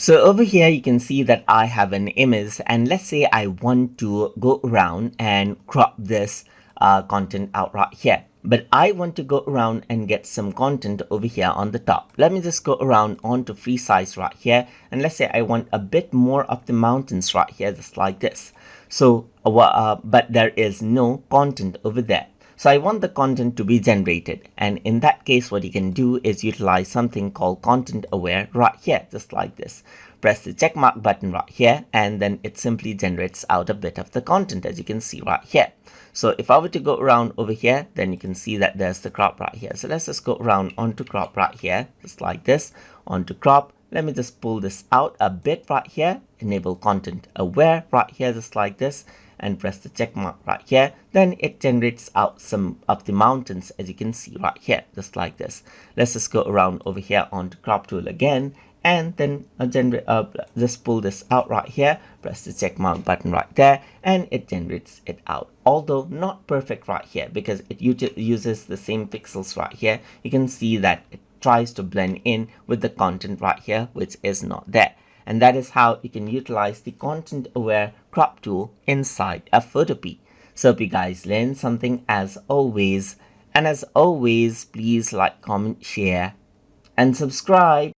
So over here you can see that I have an image, and let's say I want to go around and crop this content out right here. But I want to go around and get some content over here on the top. Let me just go around onto free size right here, and let's say I want a bit more of the mountains right here, just like this. So but there is no content over there. So I want the content to be generated, and in that case what you can do is utilize something called content aware right here, just like this. Press the check mark button right here, and then it simply generates out a bit of the content, as you can see right here. So if I were to go around over here, then you can see that there's the crop right here. So let's just go around onto crop right here, just like this, onto crop. Let me just pull this out a bit right here, enable content aware right here, just like this, and press the check mark right here. Then it generates out some of the mountains, as you can see right here, just like this. Let's just go around over here onto crop tool again, and then just pull this out right here, press the check mark button right there, and it generates it out. Although not perfect right here, because it uses the same pixels right here. You can see that it tries to blend in with the content right here, which is not there. And that is how you can utilize the content aware crop tool inside a Photopea. So hope you guys learned something as always. And as always, please like, comment, share, and subscribe.